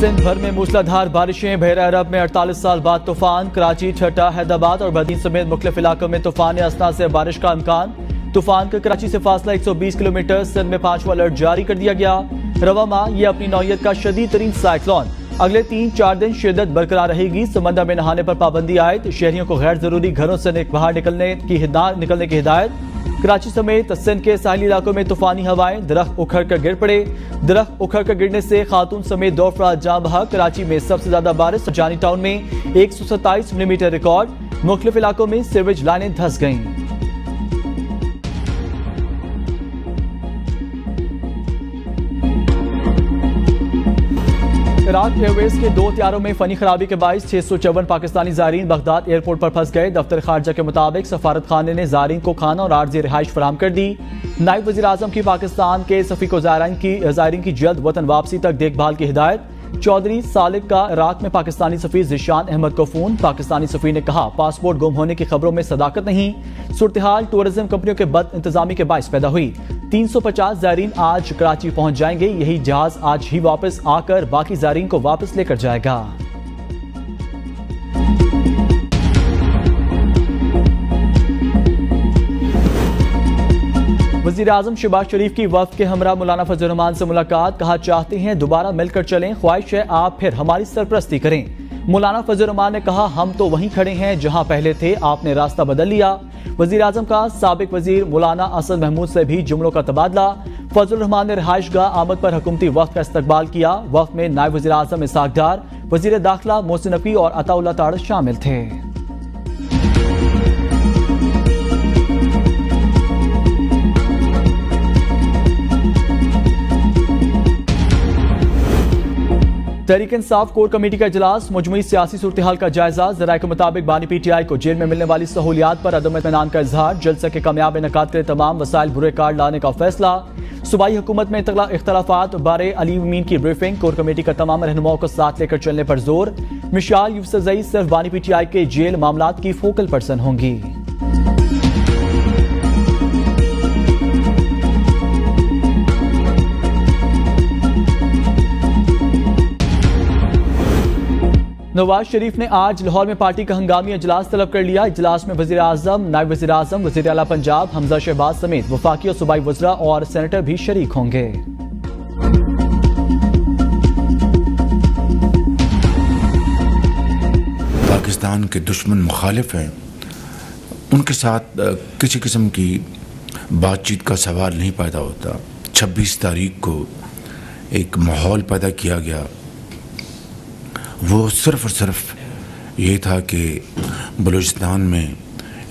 सिंध भर में मूसलाधार बारिशें, बहरा अरब में 48 साल बाद तूफान, कराची, ठट्टा, हैदराबाद और बदीन समेत मुख्तलिफ इलाकों में तूफान असना से बारिश का इम्कान। तूफान का कराची से फासला 120 किलोमीटर। सिंध में 5वां अलर्ट जारी कर दिया गया। रवा माह ये अपनी नौयत का शदीद तरीन साइक्लोन। अगले 3-4 दिन शिद्दत बरकरार रहेगी। समंदर में नहाने पर पाबंदी आयद। शहरियों को गैर जरूरी घरों से बाहर निकलने की हिदायत। कराची समेत सिंध के साहिली इलाकों में तूफानी हवाएं, दरख्त उखड़ कर गिर पड़े। दरख्त उखड़ कर गिरने से खातून समेत 2 अफराद जान बहक। कराची में सबसे ज्यादा बारिश जानी टाउन में 127 मिलीमीटर रिकॉर्ड। मुख्तलिफ इलाकों में सीवरेज लाइनें धंस गईं। इराक एयरवेज के 2 त्यारों में फनी खराबी के बाइस 654 पाकिस्तानी ज़ायरीन बगदाद एयरपोर्ट पर फंस गए। दफ्तर खारजा के मुताबिक सफारत खाने ने ज़ायरीन को खाना और आर्जी रिहाइश फराहम कर दी। नायब वज़ीर आज़म की पाकिस्तान के सफ़ी को ज़ायरीन की जल्द वतन वापसी तक देखभाल की हिदायत। चौधरी सालिक का इराक में पाकिस्तानी सफ़ीर ज़िशान अहमद को फ़ोन। पाकिस्तानी सफ़ीर ने कहा, पासपोर्ट गुम होने की खबरों में सदाकत नहीं। सूरत-ए-हाल टूरिज्म कंपनियों के बद इंतजामी के बाइस पैदा हुई। 350 ज़ायरीन आज कराची पहुंच जाएंगे। यही जहाज आज ही वापस आकर बाकी ज़ायरीन को वापस लेकर जाएगा। वज़ीर आज़म शहबाज शरीफ की वफ़द के हमरा मौलाना फजल रहमान से मुलाकात। कहा, चाहते हैं दोबारा मिलकर चलें, ख्वाहिश है आप फिर हमारी सरपरस्ती करें। मौलाना फजल रहमान ने कहा, हम तो वहीं खड़े हैं जहां पहले थे, आपने रास्ता बदल लिया। वज़ीर आज़म का साबिक वज़ीर मौलाना असद महमूद से भी जुमलों का तबादला। फजल रहमान ने रिहाइशगाह आमद पर हुकूमती वफ़द का इस्तकबाल किया। वफ़द में नायब वज़ीर आज़म इसहाक डार, वज़ीर दाखिला मोहसिन नकवी और अताउल्लाह ताड़ शामिल थे। तहरीक इंसाफ कोर कमेटी का इजलास, मजमूई सियासी सूरत-ए-हाल का जायजा। जराये के मुताबिक बानी PTI को जेल में मिलने वाली सहूलियात पर अदम इत्मीनान का इजहार। जलसे के कामयाब इनेकाद के लिए तमाम वसाइल बुरे कार्ड लाने का फैसला। सूबाई हुकूमत में इख्तलाफात बारे अली मीन की ब्रीफिंग। कोर कमेटी का तमाम रहनुमाओं को साथ लेकर चलने पर जोर। मिशाल यूसुफजई सिर्फ बानी PTI के जेल मामलात की फोकल पर्सन होंगी। नवाज शरीफ ने आज लाहौर में पार्टी का हंगामी इजलास तलब कर लिया। इजलास में वज़ीर आज़म, नायब वज़ीर आज़म, वज़ीर आला पंजाब हमजा शहबाज समेत वफाकी और सूबाई वज़रा और सेनेटर भी शरीक होंगे। पाकिस्तान के दुश्मन मुखालिफ हैं, उनके साथ किसी किस्म की बातचीत का सवाल नहीं पैदा होता। 26 तारीख को एक माहौल पैदा किया गया, वो सिर्फ और सिर्फ ये था कि बलूचिस्तान में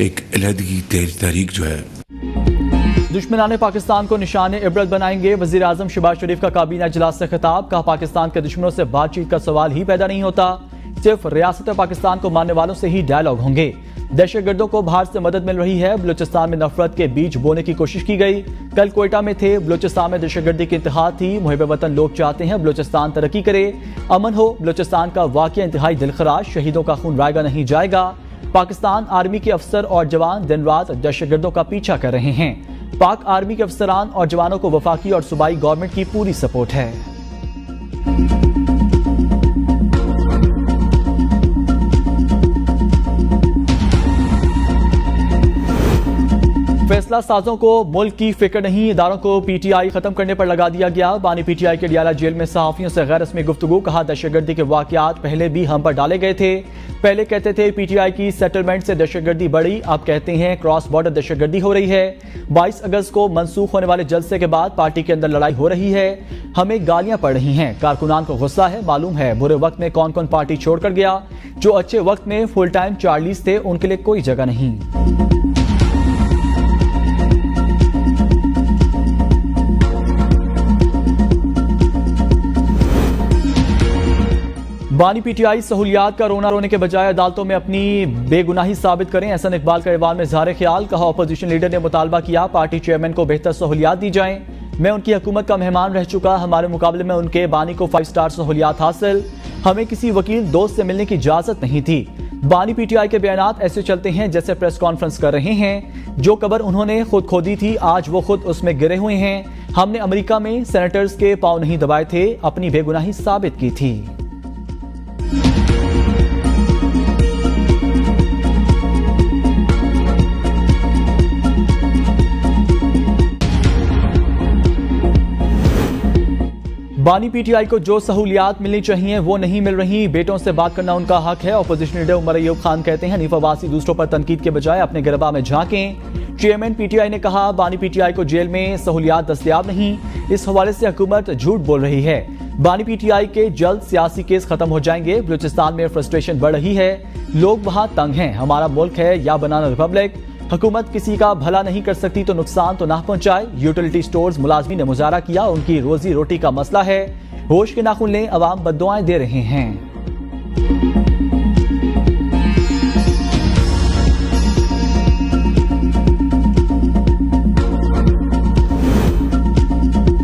एक अलहदगी तहरीक जो है दुश्मनाने पाकिस्तान को निशाने इबरत बनाएंगे। वज़ीर आज़म शहबाज शरीफ का काबीना इजलास से खिताब। कहा, पाकिस्तान के दुश्मनों से बातचीत का सवाल ही पैदा नहीं होता, सिर्फ रियासत पाकिस्तान को मानने वालों से ही डायलॉग होंगे। दहशतगर्दों को बाहर से मदद मिल रही है। बलूचिस्तान में नफरत के बीज बोने की कोशिश की गई। कल कोयटा में थे, बलूचिस्तान में दहशतगर्दी की इंतहा थी। मुहिब वतन लोग चाहते हैं बलूचिस्तान तरक्की करे, अमन हो। बलूचिस्तान का वाक़या इंतहाई दिलखराश, शहीदों का खून रायगा नहीं जाएगा। पाकिस्तान आर्मी के अफसर और जवान दिन रात दहशतगर्दों का पीछा कर रहे हैं। पाक आर्मी के अफसरान और जवानों को वफाकी और सूबाई गवर्नमेंट की पूरी सपोर्ट है। फैसला साजों को मुल्क की फिक्र नहीं, इदारों को PTI खत्म करने पर लगा दिया गया। बानी PTI के डियाला जेल में सहाफियों से गैर रस्मी गुफ्तगू। कहा, दहशतगर्दी के वाकयात पहले भी हम पर डाले गए थे। पहले कहते थे PTI की सेटलमेंट से दहशतगर्दी बढ़ी, अब कहते हैं क्रॉस बॉर्डर दहशतगर्दी हो रही है। 22 अगस्त को मनसूख होने वाले जलसे के बाद पार्टी के अंदर लड़ाई हो रही है, हमें गालियां पड़ रही हैं। कारकुनान को गुस्सा है, मालूम है बुरे वक्त में कौन कौन पार्टी छोड़कर गया। जो अच्छे वक्त में फुल टाइम चार्लीस थे, उनके लिए कोई जगह नहीं। बानी PTI सहूलियात का रोना रोने के बजाय अदालतों में अपनी बेगुनाही साबित करें। एहसन इकबाल का ईवान में इज़हार ख्याल। कहा, अपोजिशन लीडर ने मुतालबा किया पार्टी चेयरमैन को बेहतर सहूलियात दी जाएं। मैं उनकी हुकूमत का मेहमान रह चुका, हमारे मुकाबले में उनके बानी को 5 स्टार सहूलियात हासिल। हमें किसी वकील दोस्त से मिलने की इजाजत नहीं थी। बानी PTI के बयानात ऐसे चलते हैं जैसे प्रेस कॉन्फ्रेंस कर रहे हैं। जो कबर उन्होंने खुद खोदी थी, आज वो खुद उसमें गिरे हुए हैं। हमने अमेरिका में सेनेटर्स के पांव नहीं दबाए थे, अपनी बेगुनाही साबित की थी। बानी पीटीआई को जो सहूलियात मिलनी चाहिए वो नहीं मिल रही, बेटों से बात करना उनका हक है। अपोजिशन लीडर उमर अय्यूब खान कहते हैं हनीफ अब्बासी दूसरों पर तनकीद के बजाय अपने गिरबा में झांकें। चेयरमैन पीटीआई ने कहा बानी पीटीआई को जेल में सहूलियात दस्तयाब नहीं, इस हवाले से हुकूमत झूठ बोल रही है। बानी पीटीआई के जल्द सियासी केस खत्म हो जाएंगे। बलूचिस्तान में फ्रस्ट्रेशन बढ़ रही है, लोग वहां तंग हैं। हमारा मुल्क है या बनाना रिपब्लिक, हुकूमत किसी का भला नहीं कर सकती तो नुकसान तो ना पहुंचाए। यूटिलिटी स्टोर्स मुलाजमी ने मुजाहरा किया, उनकी रोजी रोटी का मसला है। होश के नाखून लें, अवाम बद्दुआएं दे रहे हैं।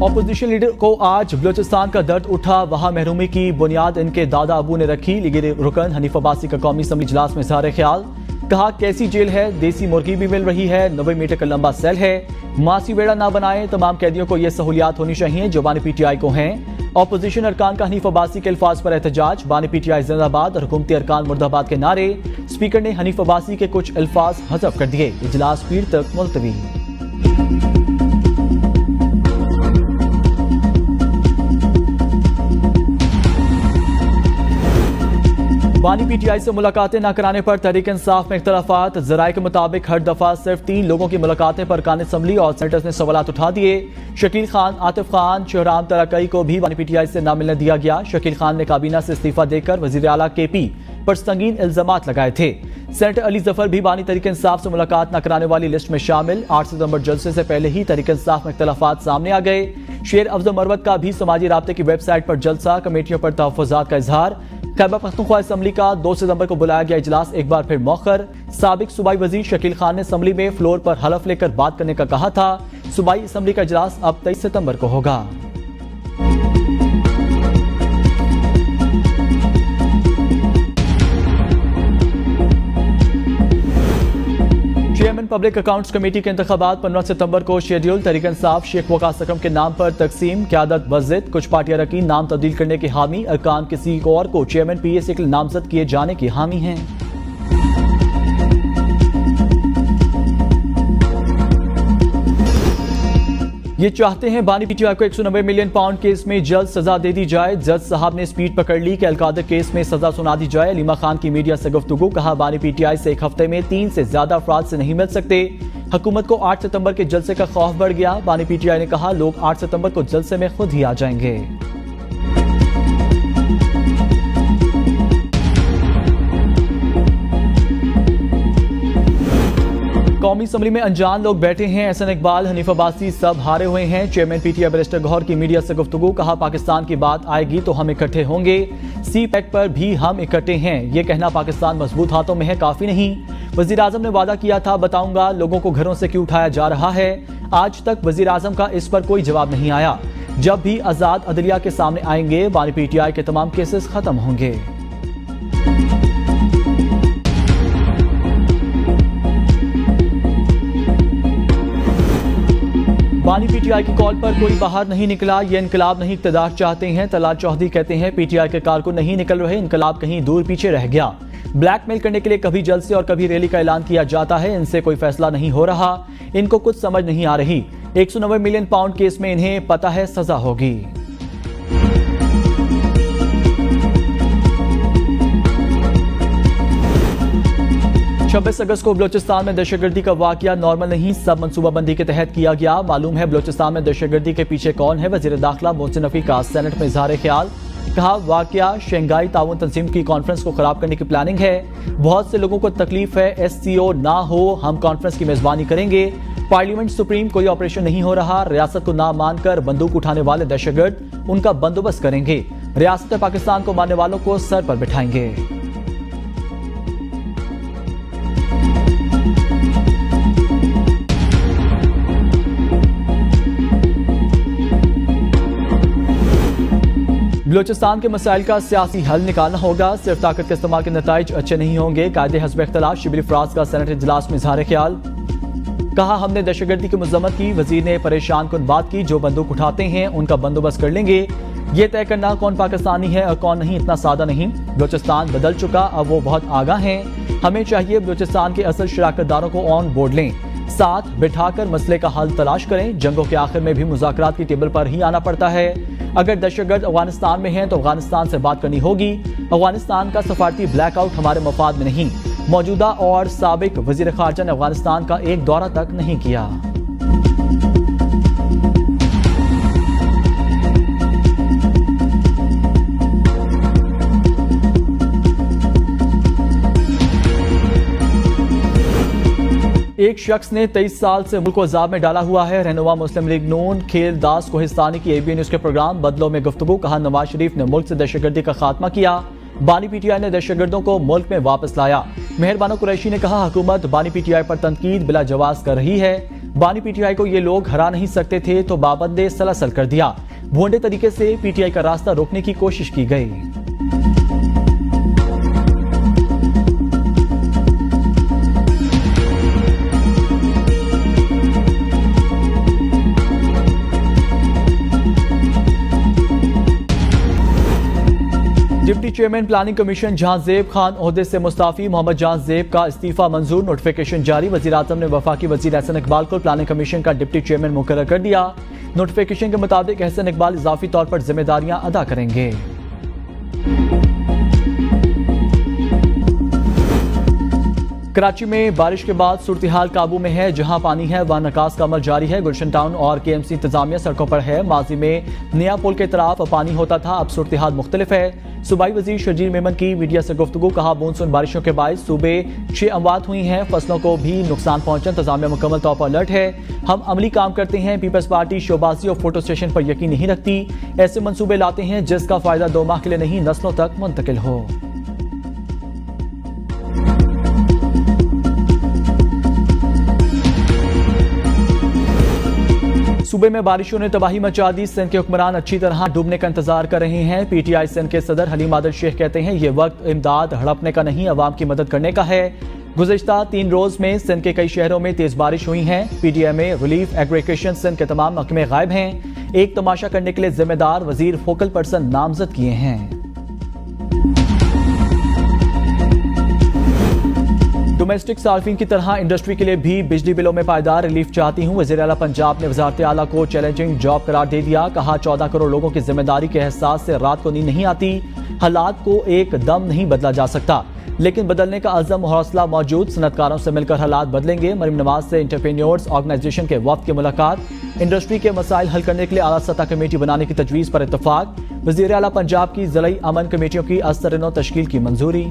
ऑपोजिशन लीडर को आज बलूचिस्तान का दर्द उठा, वहां महरूमी की बुनियाद इनके दादा अबू ने रखी। लीगी रुकन हनीफ अब्बासी का कौमी असम्बली इजलास में इज़हार ख्याल, कहा कैसी जेल है, देसी मुर्गी भी मिल रही है, 90 मीटर का लंबा सेल है, मासी वेड़ा ना बनाए। तमाम कैदियों को ये सहूलियात होनी चाहिए जो बानी पीटीआई को हैं। ऑपोजिशन अरकान का हनीफ अब्बासी के अल्फाज पर एहतजाज, बानी पीटीआई जिंदाबाद और हुकूमती अरकान मुर्दाबाद के नारे। स्पीकर ने हनीफ अब्बासी के कुछ अल्फाज हज़फ कर दिए। इजलास पीर तक मुलतवी। बानी पीटीआई से मुलाकातें न कराने पर तहरीक इंसाफ में इख्तलाफात। जराये के मुताबिक हर दफा सिर्फ 3 लोगों की मुलाकातें पर अरकान असम्बली और सेनेटर्स ने सवालात उठा दिए। शकील खान, आतिफ खान, शहराम तराकई को भी बानी पीटीआई से न मिलने दिया गया। शकील खान ने काबीना से इस्तीफा देकर वजीर आला केपी पर संगीन इल्जामात लगाए थे। सेनेटर अली जफर भी बानी तहरीक इंसाफ से मुलाकात न कराने वाली लिस्ट में शामिल। 8 सितंबर जलसे से पहले ही तहरीक इंसाफ में इख्तलाफात सामने आ गए। शेर अफजल मरवत का भी समाजी राब्ते की वेबसाइट पर जलसा, कमेटियों पर तहफ़्फ़ुज़ात का इजहार। खैबर पख्तूनख्वा असम्बली का 2 सितंबर को बुलाया गया इजलास एक बार फिर मौखर। साबिक सूबाई वजीर शकील खान ने असम्बली में फ्लोर पर हलफ लेकर बात करने का कहा था। सूबाई असम्बली का इजलास अब 23 सितंबर को होगा। चेयरमैन पब्लिक अकाउंट्स कमेटी के इंतखाबात 15 सितंबर को शेड्यूल। तहरीक इंसाफ शेख वकास अकरम के नाम पर तकसीम, क़यादत बज़िद। कुछ पार्टियां रकीन नाम तब्दील करने की हामी, अरकान किसी और को चेयरमैन पीएसए के लिए नामजद किए जाने की हामी हैं। ये चाहते हैं बानी पीटीआई को 190 मिलियन पाउंड केस में जल्द सजा दे दी जाए। जज साहब ने स्पीड पकड़ ली कि अलकादर केस में सजा सुना दी जाए। अलीमा खान की मीडिया से गुफ्तगू, कहा बानी पीटीआई से एक हफ्ते में 3 से ज्यादा अफराद से नहीं मिल सकते। हुकूमत को 8 सितंबर के जलसे का खौफ बढ़ गया। बानी पीटीआई ने कहा लोग 8 सितंबर को जलसे में खुद ही आ जाएंगे। कौमी असम्बली में अनजान लोग बैठे हैं। एहसन इकबाल, हनीफ अब्बासी सब हारे हुए हैं। चेयरमैन पीटीआई बैरिस्टर गौहर की मीडिया से गुफ्तगू, कहा पाकिस्तान की बात आएगी तो हम इकट्ठे होंगे। सी पैक पर भी हम इकट्ठे हैं। ये कहना पाकिस्तान मजबूत हाथों में है काफी नहीं। वजीर आजम ने वादा किया था बताऊंगा लोगों को घरों से क्यों उठाया जा रहा है। आज तक वजीर आजम का इस पर कोई जवाब नहीं आया। जब भी आजाद अदलिया के सामने आएंगे बानी पीटीआई के तमाम केसेस खत्म होंगे। बानी पीटीआई की कॉल पर कोई बाहर नहीं निकला। ये इनकलाब नहीं इक़्तिदार चाहते हैं। तलाल चौधरी कहते हैं पीटीआई के कारकुन नहीं निकल रहे, इनकलाब कहीं दूर पीछे रह गया। ब्लैकमेल करने के लिए कभी जलसे और कभी रैली का ऐलान किया जाता है, इनसे कोई फैसला नहीं हो रहा। इनको कुछ समझ नहीं आ रही। 190 मिलियन पाउंड केस में इन्हें पता है सजा होगी। 26 अगस्त को बलूचिस्तान में दहशतगर्दी का वाकया नॉर्मल नहीं, सब मनसूबाबंदी के तहत किया गया। मालूम है बलूचिस्तान में दहशतगर्दी के पीछे कौन है। वजीर दाखिला मोहसिन नकवी का सेनेट में इजहार ख्याल, कहा वाकया शंघाई ताउन तंजीम की कॉन्फ्रेंस को खराब करने की प्लानिंग है। बहुत से लोगों को तकलीफ है, SCO ना हो हम कॉन्फ्रेंस की मेजबानी करेंगे। पार्लियामेंट सुप्रीम कोई ऑपरेशन नहीं हो रहा। रियासत को ना मानकर बंदूक उठाने वाले दहशतगर्द उनका बंदोबस्त करेंगे। रियासत पाकिस्तान को मानने वालों को सर पर बिठाएंगे। बलूचिस्तान के मसाइल का सियासी हल निकालना होगा, सिर्फ ताकत के इस्तेमाल के नताइज अच्छे नहीं होंगे। कायदे हस्ब इख्तलाफ शिबिर अफराज का सेनेट इजलास में इजहार ख्याल, कहा हमने दहशतगर्दी की मजम्मत की, वजीर ने परेशान कुन बात की, जो बंदूक उठाते हैं उनका बंदोबस्त कर लेंगे। ये तय करना कौन पाकिस्तानी है और कौन नहीं इतना सादा नहीं। बलूचिस्तान बदल चुका, अब वो बहुत आगाह हैं। हमें चाहिए बलूचिस्तान के असल शराकतदारों को ऑन बोर्ड लें, साथ बिठाकर मसले का हल तलाश करें। जंगों के आखिर में भी मुज़ाकरात की टेबल पर ही आना पड़ता है। अगर दहशतगर्द अफगानिस्तान में हैं तो अफगानिस्तान से बात करनी होगी। अफगानिस्तान का सफारती ब्लैकआउट हमारे मफाद में नहीं। मौजूदा और साबिक वजीर खारजा ने अफगानिस्तान का एक दौरा तक नहीं किया। एक शख्स ने 23 साल से मुल्क को अजाब में डाला हुआ है। रहनुमा मुस्लिम लीग नून खेल दास कोहिस्तानी की ABN न्यूज के प्रोग्राम बदलों में गुफ्तगू। कहा नवाज शरीफ ने मुल्क से दहशतगर्दी का खात्मा किया। बानी PTI ने दहशतगर्दों को मुल्क में वापस लाया। मेहरबानो कुरैशी ने कहा हुकूमत बानी PTI पर तनकीद बिला जवाज कर रही है। बानी PTI को ये लोग हरा नहीं सकते थे तो बाबंदे सलसल कर दिया। भोंडे तरीके से PTI का रास्ता रोकने की कोशिश की गई। Deputy chairman planning commission Jahanzeb Khan ओहदे से मुस्ताफी। मोहम्मद जहांजेब का इस्तीफा मंजूर। नोटिफिकेशन जारी। वजीर आजम ने वफाकी वजीर एहसन इकबाल को प्लानिंग कमीशन का डिप्टी चेयरमैन मुकर्रर कर दिया। नोटिफिकेशन के मुताबिक एहसन इकबाल इजाफी तौर पर जिम्मेदारियां अदा करेंगे। कराची में बारिश के बाद सूरत हाल काबू में है। जहां पानी है वहां निकास का अमल जारी है। गुलशन टाउन और KMC इंतजामिया सड़कों पर है। माजी में नया पुल के तरफ पानी होता था, अब सूरत हाल मुख्तलिफ है। सूबाई वजीर शर्जील मेमन की मीडिया से गुफ्तगू। कहा मानसून बारिशों के बायस सूबे 6 अमवात हुई हैं, फसलों को भी नुकसान पहुंचा। इंतजामिया मुकम्मल तौर पर अलर्ट है। हम अमली काम करते हैं। पीपल्स पार्टी शोबाजी और फोटो स्टेशन पर यकीन नहीं रखती। ऐसे मंसूबे लाते हैं जिसका फायदा 2 माह के लिए नहीं नस्लों तक मुंतकिल हो। सूबे में बारिशों ने तबाही मचा दी। सिंध के हुक्मरान अच्छी तरह डूबने का इंतजार कर रहे हैं। PTI सिंध के सदर हलीम आदिल शेख कहते हैं ये वक्त इमदाद हड़पने का नहीं, अवाम की मदद करने का है। गुज़िश्ता 3 रोज में सिंध के कई शहरों में तेज बारिश हुई है। PTI में रिलीफ एग्रीकेशन सिंध के तमाम महकमे गायब हैं। एक तमाशा करने के लिए जिम्मेदार वजीर फोकल पर्सन नामजद किए हैं। डोमेस्टिक सार्फिन की तरह इंडस्ट्री के लिए भी बिजली बिलों में पायदार रिलीफ चाहती हूँ। वज़ीर आला पंजाब ने वज़ारत आला को चैलेंजिंग जॉब करार दे दिया। कहा 14 करोड़ लोगों की जिम्मेदारी के एहसास से रात को नींद नहीं आती। हालात को एक दम नहीं बदला जा सकता, लेकिन बदलने का अज़म और हौसला मौजूद। सनतकारों से मिलकर हालात बदलेंगे। मरीम नवाज से एंटरप्रेन्योर्स ऑर्गेनाइजेशन के वफ्द की मुलाकात। इंडस्ट्री के मसाइल हल करने के लिए आला सतह कमेटी बनाने की तजवीज़ पर इत्तफाक। वज़ीर आला पंजाब की ज़िलाई अमन कमेटियों की अस्तरनो तश्कील की मंजूरी।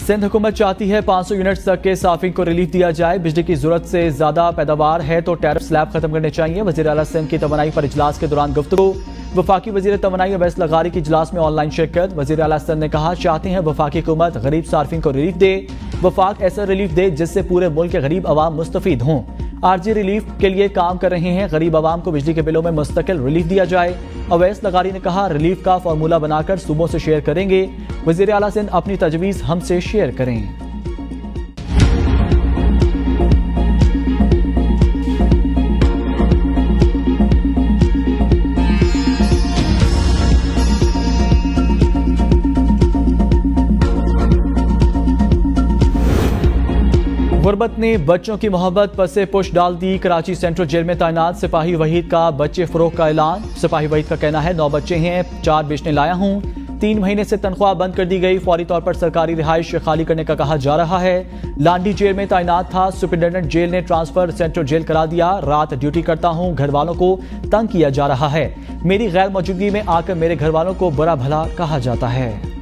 सिंध हुकूमत चाहती है 500 यूनिट तक के साफिन को रिलीफ दिया जाए। बिजली की जरूरत से ज्यादा पैदावार है तो टैरिफ स्लैब खत्म करने चाहिए। वज़ीर आला सिंध की तवानाई पर इजलास के दौरान गुफ्तगू। वफाकी वज़ीर तवानाई अवैस लगारी की इजलास में ऑनलाइन शिरकत। वज़ीर आला सिंध ने कहा चाहते हैं वफाकी हुकूमत गरीब सार्फिन को रिलीफ दे। वफाक ऐसा रिलीफ दे जिससे पूरे मुल्क के गरीब अवाम मुस्तफीद हों। आरजी रिलीफ के लिए काम कर रहे हैं। गरीब अवाम को बिजली के बिलों में मुस्तकिल रिलीफ दिया जाए। अवैस लगारी ने कहा रिलीफ का फार्मूला बनाकर सूबों से शेयर करेंगे। वज़ीर आला सिंध अपनी तजवीज़ हमसे शेयर करें। गुरबत ने बच्चों की मोहब्बत पर से पुश डाल दी। कराची सेंट्रल जेल में तैनात सिपाही वहीद का बच्चे फरोख का ऐलान। सिपाही वहीद का कहना है 9 बच्चे हैं, 4 बेचने लाया हूँ। 3 महीने से तनख्वाह बंद कर दी गई। फौरी तौर पर सरकारी रिहाइश खाली करने का कहा जा रहा है। लांडी जेल में तैनात था। सुपरिटेंडेंट जेल ने ट्रांसफर सेंट्रल जेल करा दिया। रात ड्यूटी करता हूँ, घर वालों को तंग किया जा रहा है। मेरी गैर मौजूदगी में आकर मेरे घर वालों को बुरा भला कहा जाता है।